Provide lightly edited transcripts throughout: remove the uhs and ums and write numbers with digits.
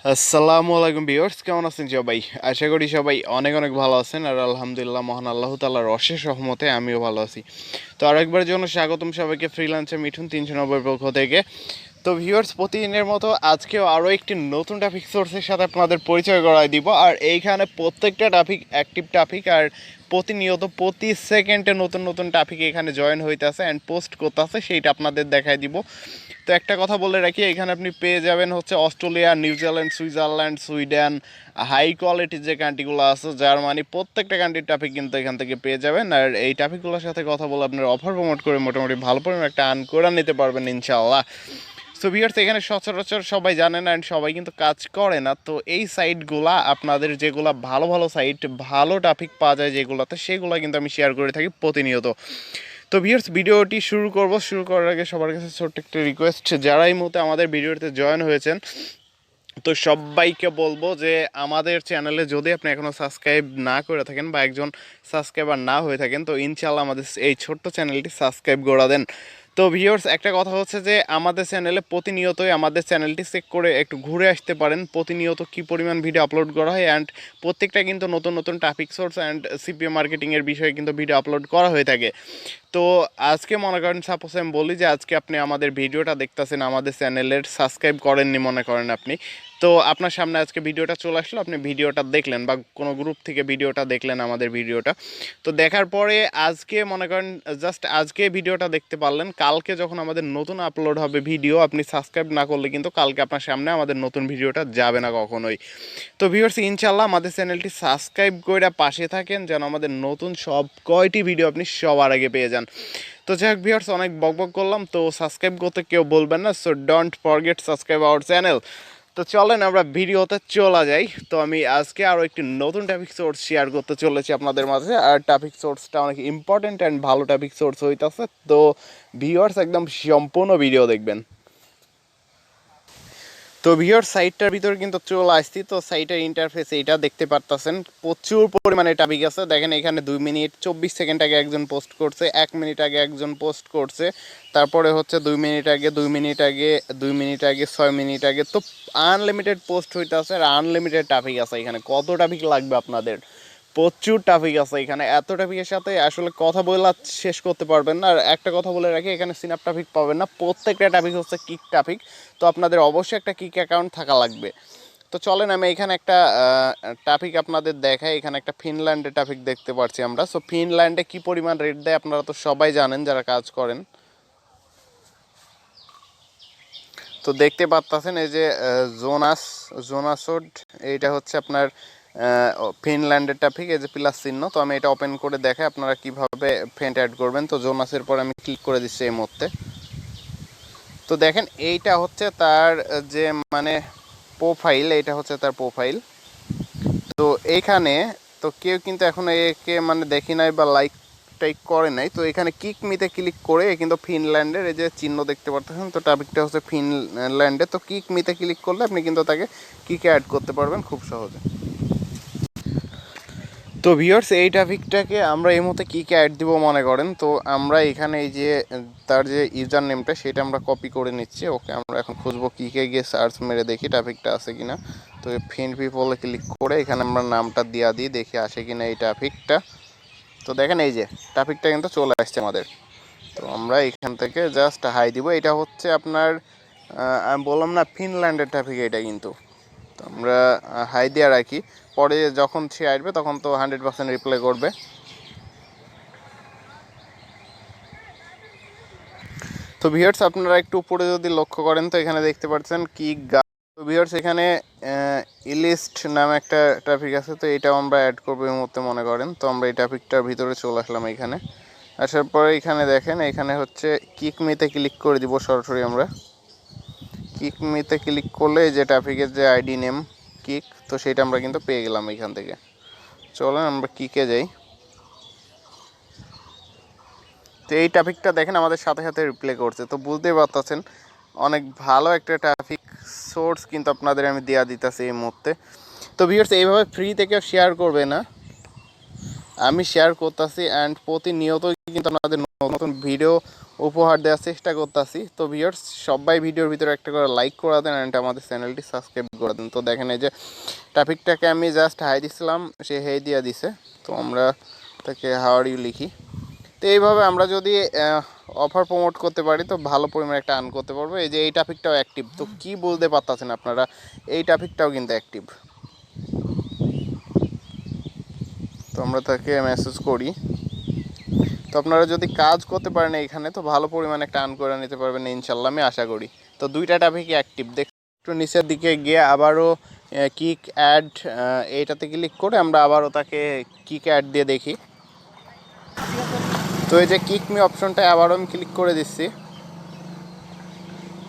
আসসালামু আলাইকুম ভিউয়ার্স, কেমন আছেন সবাই? আশা করি সবাই অনেক অনেক ভালো আছেন। আর আলহামদুলিল্লাহ, মহান আল্লাহ তাআলার অশেষ রহমতে আমিও ভালো আছি। তো আরেকবার জন্য স্বাগতম সবাইকে ফ্রিল্যান্সার মিঠুন 390 পক্ষ থেকে। তো ভিউয়ার্স, প্রতিদিনের মতো আজকেও আরও একটি নতুন টপিক সোর্সের সাথে আপনাদের পরিচয় করায় দিব। আর এইখানে প্রত্যেকটা টপিক অ্যাক্টিভ টপিক, আর প্রতিনিয়ত প্রতি সেকেন্ডে নতুন নতুন টপিক এখানে জয়েন হইতেছে অ্যান্ড পোস্ট করতেছে, সেইটা আপনাদের দেখাই দিব। তো একটা কথা বলে রাখি, এখানে আপনি পেয়ে যাবেন হচ্ছে Australia, New Zealand, Switzerland, Sweden, high কোয়ালিটির যে কান্ট্রিগুলো আছে, জার্মানি, প্রত্যেকটা কান্ট্রির টপিক কিন্তু এখান থেকে পেয়ে যাবেন। আর এই টপিকগুলোর সাথে কথা বলে আপনার অফার প্রমোট করে মোটামুটি ভালো পরিমাণ একটা আর্ন করে নিতে পারবেন ইনশাআল্লাহ। সো ভিউয়ার্স, এখানে সচরাচর সবাই জানেন অ্যান্ড সবাই কিন্তু কাজ করে না। তো এই সাইটগুলা আপনাদের যেগুলা ভালো ভালো সাইট, ভালো টপিক পাওয়া যায় যেগুলোতে, সেগুলো কিন্তু আমি শেয়ার করে থাকি প্রতিনিয়ত। তো ভিউয়ার্স, ভিডিওটি শুরু করার আগে সবার কাছে ছোট্ট একটা রিকোয়েস্ট, যারা এই মুহূর্তে আমাদের ভিডিওতে জয়েন হয়েছেন, তো সবাইকে বলবো যে আমাদের চ্যানেলে যদি আপনি এখনও সাবস্ক্রাইব না করে থাকেন বা একজন সাবস্ক্রাইবার না হয়ে থাকেন, তো ইনশাআল্লাহ আমাদের এই ছোট্ট চ্যানেলটি সাবস্ক্রাইব করে দেন। তো ভিউয়ার্স, একটা কথা হচ্ছে যে আমাদের চ্যানেলে প্রতিনিয়তই আমাদের চ্যানেলটি চেক করে একটু ঘুরে আসতে পারেন, প্রতিনিয়ত কী পরিমাণ ভিডিও আপলোড করা হয়। অ্যান্ড প্রত্যেকটা কিন্তু নতুন নতুন টপিক সোর্স অ্যান্ড সিপিএ মার্কেটিংয়ের বিষয়ে কিন্তু ভিডিও আপলোড করা হয়ে থাকে। তো আজকে মনে করেন, সাপোজ আমি বলি যে আজকে আপনি আমাদের ভিডিওটা দেখতেছেন, আমাদের চ্যানেলের সাবস্ক্রাইব করেননি মনে করেন আপনি, তো আপনার সামনে আজকে ভিডিওটা চলে আসলো, আপনি ভিডিওটা দেখলেন বা কোনো গ্রুপ থেকে ভিডিওটা দেখলেন আমাদের ভিডিওটা। তো দেখার পরে আজকে মনে করেন জাস্ট আজকে ভিডিওটা দেখতে পারলেন, কালকে যখন আমাদের নতুন আপলোড হবে ভিডিও, আপনি সাবস্ক্রাইব না করলে কিন্তু কালকে আপনার সামনে আমাদের নতুন ভিডিওটা যাবে না কখনোই। তো ভিউয়ার্স, ইনশাআল্লাহ আমাদের চ্যানেলটি সাবস্ক্রাইব করে পাশে থাকেন, যেন আমাদের নতুন সব কয়টি ভিডিও আপনি সবার আগে পেয়ে যান। তো যাই হোক ভিউয়ার্স, অনেক বকবক করলাম, তো সাবস্ক্রাইব করতে কেউ বলবেন না, so don't forget subscribe our channel. তো চলেন আমরা ভিডিওতে চলে যাই। তো আমি আজকে আরও একটি নতুন টপিক সোর্স শেয়ার করতে চলেছি আপনাদের মাঝে। আর টপিক সোর্সটা অনেক ইম্পর্ট্যান্ট অ্যান্ড ভালো টপিক সোর্স হইতেছে। তো ভিউয়ার্স, একদম সম্পূর্ণ ভিডিও দেখবেন। তো ভিউয়ার, সাইটটার ভিতরে কিন্তু চলে আসছি। তো সাইটের ইন্টারফেস এইটা দেখতে পারতেছেন, প্রচুর পরিমাণে টপিক আছে। দেখেন এখানে 2 মিনিট 24 সেকেন্ড আগে একজন পোস্ট করছে, 1 মিনিট আগে একজন পোস্ট করছে, তারপরে হচ্ছে 2 মিনিট আগে, 2 মিনিট আগে, 2 মিনিট আগে, 6 মিনিট আগে। তো আনলিমিটেড পোস্ট হইতেছে আর আনলিমিটেড টপিক আছে এখানে। কত টপিক লাগবে আপনাদের? প্রচুর টপিক আছে এখানে। এত টপিকের সাথে আসলে কথা বলে শেষ করতে পারবেন না। আর একটা কথা বলে রাখি, এখানে সিনাপ টপিক পাবেন না, প্রত্যেকটা টপিক হচ্ছে কিক টপিক। তো আপনাদের অবশ্যই একটা কিক অ্যাকাউন্ট থাকা লাগবে। তো চলেন আমি এখানে একটা টপিক আপনাদের দেখাই। এখানে একটা ফিনল্যান্ডের টপিক দেখতে পাচ্ছি আমরা। সো ফিনল্যান্ডে কী পরিমাণ রেট দেয় আপনারা তো সবাই জানেন যারা কাজ করেন। তো দেখতে পাচ্ছেন এই যে জোনাসোড, এইটা হচ্ছে আপনার ফিনল্যান্ডের টপিক, এই যে প্লাস চিহ্ন। তো আমি এটা ওপেন করে দেখাই আপনারা কিভাবে ফেন্ট অ্যাড করবেন। তো জোনাসের পর আমি ক্লিক করে দিচ্ছি এই মুহূর্তে। তো দেখেন এইটা হচ্ছে তার যে মানে প্রোফাইল, এইটা হচ্ছে তার প্রোফাইল। তো এইখানে তো কেউ কিন্তু এখন একে মানে দেখি নাই বা লাইক টাইক করে নাই। তো এখানে কিক মিতে ক্লিক করে কিন্তু ফিনল্যান্ডের এই যে চিহ্ন দেখতে পাচ্ছেন, তো টপিকটা হচ্ছে ফিনল্যান্ডে। তো কিক মিতে ক্লিক করলে আপনি কিন্তু তাকে কিকে অ্যাড করতে পারবেন খুব সহজে। তো ভিউয়ার্স, এই টপিকটাকে আমরা এই মুহূর্তে কিকে অ্যাড দিব মনে করেন। তো আমরা এখানে এই যে তার যে ইউজার নেমটা সেটা আমরা কপি করে নিচ্ছি। ওকে, আমরা এখন খুঁজবো কিকে গিয়ে সার্চ মেরে দেখি টপিকটা আছে কিনা। তো ফিন পিপলে ক্লিক করে এখানে আমরা নামটা দিয়ে দিই, দেখি আসে কিনা এই টপিকটা। তো দেখেন এই যে টপিকটা কিন্তু চলে আসছে আমাদের। তো আমরা এখান থেকে জাস্ট হাই দিব। এটা হচ্ছে আপনার আমি বললাম না ফিনল্যান্ডের টপিক এটা কিন্তু। তো আমরা হাই দিয়ে রাখি, পরে যখন সে আসবে তখন তো 100% রিপ্লাই করবে। তো ভিউয়ার্স, আপনারা একটু উপরে যদি লক্ষ্য করেন, তো এখানে দেখতে পাচ্ছেন কি গা। তো ভিউয়ার্স, এখানে ইলিস্ট নামে একটা টপিক আছে। তো এটাও আমরা অ্যাড করবো এই মুহূর্তে মনে করেন। তো আমরা এই টপিকটার ভিতরে চলে আসলাম। এখানে আসার পরে এখানে দেখেন, এখানে হচ্ছে কিক মিতে ক্লিক করে দিব সরাসরি আমরা। কিক মিতে ক্লিক করলে যে টপিকের যে আইডি নেম কিক, তো সেটা আমরা কিন্তু পেয়ে গেলাম এখান থেকে। চলেন আমরা কিকে যাই। তো এই টপিকটা দেখেন আমাদের সাথে সাথে রিপ্লাই করছে। তো বুঝতেই পারতেছেন অনেক ভালো একটা টপিক সোর্স কিন্তু আপনাদের আমি দেওয়া দিতেছি এই মুহূর্তে। তো ভিউয়ার্স, এইভাবে ফ্রি থেকে শেয়ার করবে না, আমি শেয়ার করতেছি অ্যান্ড প্রতিনিয়তই কিন্তু আপনাদের নতুন নতুন ভিডিও উপহার দেওয়ার চেষ্টা করতেছি। তো ভিউয়ার্স সবাই ভিডিওর ভিতরে একটা করে লাইক করে দেন অ্যান্ড আমাদের চ্যানেলটি সাবস্ক্রাইব করে দেন। তো দেখেন এই যে টপিকটাকে আমি জাস্ট হাই দিছিলাম, সে হেই দিয়ে দিছে। তো আমরা তাকে হাউ আর ইউ লিখি। তো এইভাবে আমরা যদি অফার প্রমোট করতে পারি তো ভালো পরিমাণে একটা আর্ন করতে পারবো। এই যে এই টপিকটাও অ্যাক্টিভ, তো কি বলতে পারতেছেন আপনারা, এই টপিকটাও কিন্তু অ্যাক্টিভ। তো আমরা তাকে মেসেজ করি। তো আপনারা যদি কাজ করতে পারেন এইখানে তো ভালো পরিমাণে একটা আর্ন করে নিতে পারবেন ইনশাল্লাহ, আমি আশা করি। তো দুইটা টপিকই অ্যাক্টিভ। একটু নিচের দিকে গিয়ে আবারও কিক অ্যাড এইটাতে ক্লিক করে আমরা আবারও তাকে কিক অ্যাড দিয়ে দেখি। তো এই যে কিক মি অপশনটা আবারও আমি ক্লিক করে দিচ্ছি।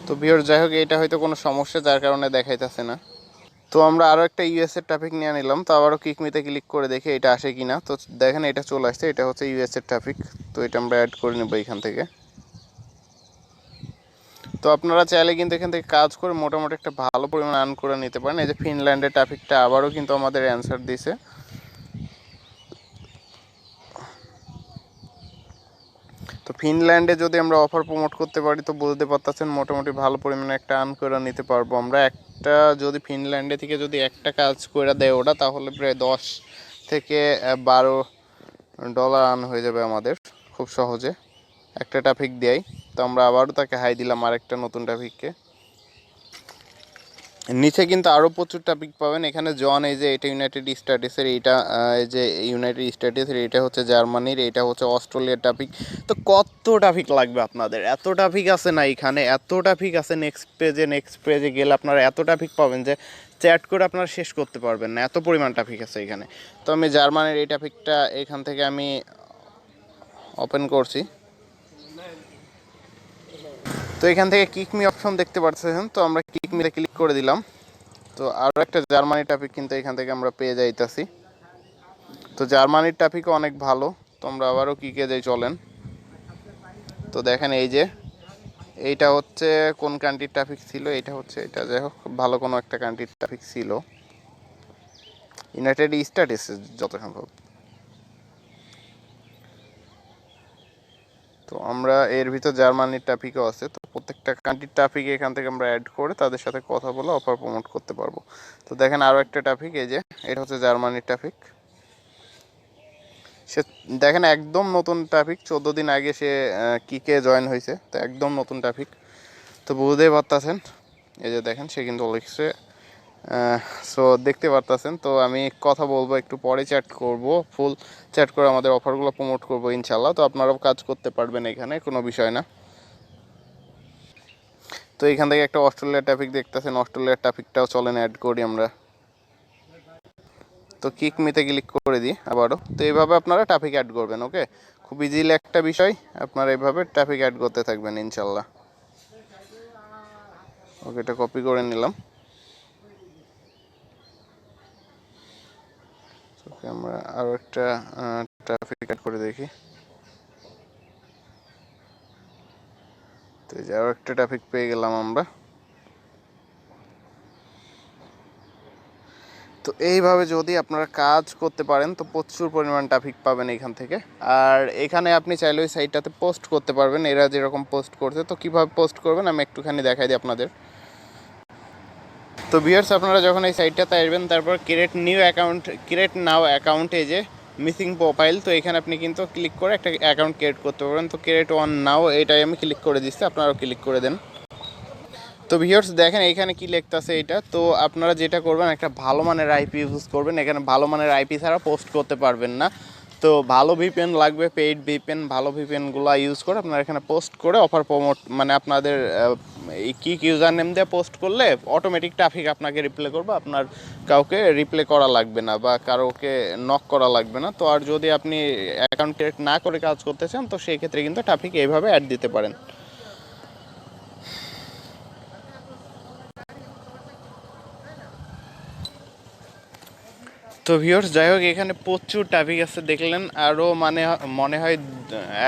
তো ভিউয়ার যাই হোক এটা হয়তো কোনো সমস্যা যার কারণে দেখাইতেছে না। তো আমরা আরও একটা ইউএসএর ট্রাফিক নিয়ে নিলাম। তো আবারও কিক মিতে ক্লিক করে দেখি এটা আসে কি না। তো দেখেন এটা চলে আসছে, এটা হচ্ছে ইউএসএর ট্রাফিক। তো এটা আমরা অ্যাড করে নেব এখান থেকে। তো আপনারা চাইলে কিন্তু এখান থেকে কাজ করে মোটামুটি একটা ভালো পরিমাণ আর্ন করে নিতে পারেন। এই যে ফিনল্যান্ডের ট্রাফিকটা আবারও কিন্তু আমাদের অ্যান্সার দিছে। তো ফিনল্যান্ডে যদি আমরা অফার প্রমোট করতে পারি তো বুঝতে পারতেছেন মোটামুটি ভালো পরিমাণে একটা আর্ন করে নিতে পারবো আমরা। একটা যদি ফিনল্যান্ডে থেকে যদি একটা কাজ করে দেয় ওটা, তাহলে প্রায় 10 থেকে $12 আর্ন হয়ে যাবে আমাদের খুব সহজে একটা ট্রাফিক দেয়। তো আমরা আবারও তাকে হাই দিলাম আরেকটা নতুন ট্রাফিককে। নিচে কিন্তু আরও প্রচুর টপিক পাবেন এখানে। জন এই যে এটা ইউনাইটেড স্টেটসের, এইটা এই যে ইউনাইটেড স্টেটসের, এটা হচ্ছে জার্মানির, এটা হচ্ছে অস্ট্রেলিয়ার টপিক। তো কত টপিক লাগবে আপনাদের, এত টপিক আছে না এখানে, এত টপিক আছে। নেক্সট পেজে গেলে আপনারা এত টপিক পাবেন যে চ্যাট করে আপনারা শেষ করতে পারবেন না, এত পরিমাণ টপিক আছে এখানে। তো আমি জার্মানির এই টপিকটা এখান থেকে আমি ওপেন করছি। তো এখান থেকে কিক মি অপশন দেখতে পাচ্ছেন, তো আমরা কিক মিতে ক্লিক করে দিলাম। তো আরও একটা জার্মানি টপিক কিন্তু এখান থেকে আমরা পেয়ে যাইতাছি। তো জার্মানির টপিকও অনেক ভালো। তো আমরা আবারও কিকে যাই, চলেন। তো দেখেন এই যে এইটা হচ্ছে কোন কান্ট্রির টপিক ছিল, এটা হচ্ছে এটা, যাই হোক ভালো কোনো একটা কান্ট্রির টপিক ছিল, ইউনাইটেড স্টেটস যত সম্ভব। তো আমরা এর ভিতর জার্মানির টপিকও আছে। তো প্রত্যেকটা কান্ট্রির টপিক এখান থেকে আমরা অ্যাড করে তাদের সাথে কথা বলে অফার প্রমোট করতে পারবো। তো দেখেন আরও একটা টপিক, এই যে এটা হচ্ছে জার্মানির টপিক। সে দেখেন একদম নতুন টপিক, 14 দিন আগে সে কিকে জয়েন হয়েছে, তো একদম নতুন টপিক। তো বুঝতেই পারতেছেন এই যে দেখেন সে কিন্তু লিখছে। সো দেখতে পারতেছেন। তো আমি কথা বলবো একটু পরে, চ্যাট করব, ফুল চ্যাট করে আমাদের অফারগুলো প্রমোট করবো ইনশাল্লাহ। তো আপনারাও কাজ করতে পারবেন এখানে, কোনো বিষয় না। তো এখান থেকে একটা অস্ট্রেলিয়ার টপিক দেখতেছেন, অস্ট্রেলিয়ার টপিকটাও চলেন অ্যাড করি আমরা। তো কিক মিতে ক্লিক করে দিই আবারও। তো এইভাবে আপনারা টপিক অ্যাড করবেন। ওকে, খুব ইজিলি একটা বিষয়, আপনারা এইভাবে টপিক অ্যাড করতে থাকবেন ইনশাল্লাহ। ওকে, এটা কপি করে নিলাম। ওকে, আমরা আরও একটা ট্রাফিক অ্যাড করে দেখি। তো এই যে আরও একটা ট্রাফিক পেয়ে গেলাম আমরা। তো এইভাবে যদি আপনারা কাজ করতে পারেন তো প্রচুর পরিমাণ ট্রাফিক পাবেন এখান থেকে। আর এখানে আপনি চাইলে ওই সাইটটাতে পোস্ট করতে পারবেন, এরা যেরকম পোস্ট করছে। তো কীভাবে পোস্ট করবেন আমি একটুখানি দেখাই দিই আপনাদের। তো ভিউয়ার্স আপনারা যখন এই সাইটটাতে আসবেন, তারপর ক্রিয়েট নাও অ্যাকাউন্টে যে মিসিং প্রোফাইল, তো এখানে আপনি কিন্তু ক্লিক করে একটা অ্যাকাউন্ট ক্রিয়েট করতে পারবেন। তো ক্রিয়েট ওয়ান নাও এটাই আমি ক্লিক করে দিচ্ছি, আপনারাও ক্লিক করে দেন। তো ভিউয়ার্স দেখেন এইখানে কি লিখতেছে এটা। তো আপনারা যেটা করবেন একটা ভালো মানের আইপি ইউজ করবেন, এখানে ভালো মানের আইপি ছাড়া পোস্ট করতে পারবেন না। তো ভালো ভিপিএন লাগবে, পেইড ভিপিএন, ভালো ভিপিএনগুলো ইউজ করে আপনারা এখানে পোস্ট করে অফার প্রমোট, মানে আপনাদের এই কিক ইউজার নেম দিয়ে পোস্ট করলে অটোমেটিক ট্রাফিক আপনাকে রিপ্লে করবে, আপনার কাউকে রিপ্লে করা লাগবে না বা কারোকে নক করা লাগবে না। তো আর যদি আপনি অ্যাকাউন্ট ক্রিয়েট না করে কাজ করতে চান তো সেই ক্ষেত্রে কিন্তু ট্রাফিক এইভাবে অ্যাড দিতে পারেন। তো ভিউয়ার্স যাই হোক, এখানে প্রচুর ট্রাফিক আছে দেখলেন, আরও মানে মনে হয়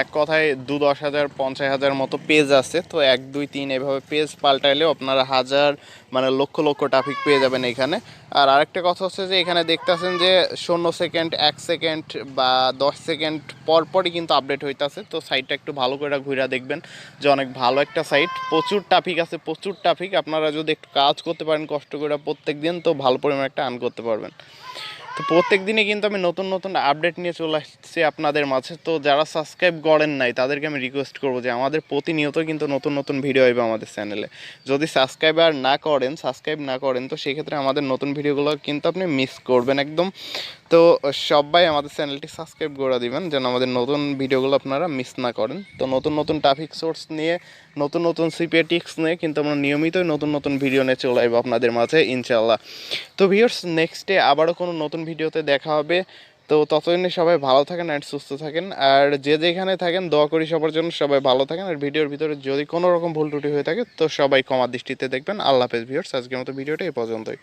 এক কথায় 10,000 50,000 মতো পেজ আছে। তো 1 2 3 এভাবে পেজ পাল্টাইলেও আপনারা হাজার মানে লক্ষ লক্ষ ট্রাফিক পেয়ে যাবেন এখানে। আর আরেকটা কথা হচ্ছে যে এখানে দেখতেছেন যে 0 সেকেন্ড 1 সেকেন্ড বা 10 সেকেন্ড পর পরই কিন্তু আপডেট হইতেছে। তো সাইটটা একটু ভালো করে ঘুরে দেখবেন যে অনেক ভালো একটা সাইট, প্রচুর ট্রাফিক আছে, প্রচুর ট্রাফিক। আপনারা যদি একটু কাজ করতে পারেন কষ্ট করে প্রত্যেক দিন, তো ভালো পরিমাণ একটা আর্ন করতে পারবেন। তো প্রত্যেক দিনে কিন্তু আমি নতুন নতুন আপডেট নিয়ে চলে আসছি আপনাদের মাঝে। তো যারা সাবস্ক্রাইব করেন নাই তাদেরকে আমি রিকোয়েস্ট করবো যে আমাদের প্রতিনিয়ত কিন্তু নতুন নতুন ভিডিও আসবে আমাদের চ্যানেলে। যদি সাবস্ক্রাইব না করেন তো সেক্ষেত্রে আমাদের নতুন ভিডিওগুলো কিন্তু আপনি মিস করবেন একদম। তো সবাই আমাদের চ্যানেলটি সাবস্ক্রাইব করে দিবেন যেন আমাদের নতুন ভিডিওগুলো আপনারা মিস না করেন। তো নতুন নতুন ট্রাফিক সোর্স নিয়ে, নতুন নতুন সিপিএ টিক্স নিয়ে কিন্তু আমরা নিয়মিতই নতুন নতুন ভিডিও নিয়ে চলে আসবো আপনাদের মাঝে ইনশাল্লাহ। তো ভিউয়ার্স নেক্সটে আবারও কোনো নতুন ভিডিওতে দেখা হবে। তো ততদিনে সবাই ভালো থাকেন আর সুস্থ থাকেন, আর যে যেখানে থাকেন দোয়া করি সবার জন্য সবাই ভালো থাকেন। আর ভিডিওর ভিতরে যদি কোনো রকম ভুল ত্রুটি হয়ে থাকে তো সবাই ক্ষমার দৃষ্টিতে দেখবেন। আল্লাহ হাফেজ ভিউয়ার্স, আজকের মতো ভিডিওটা এই পর্যন্তই।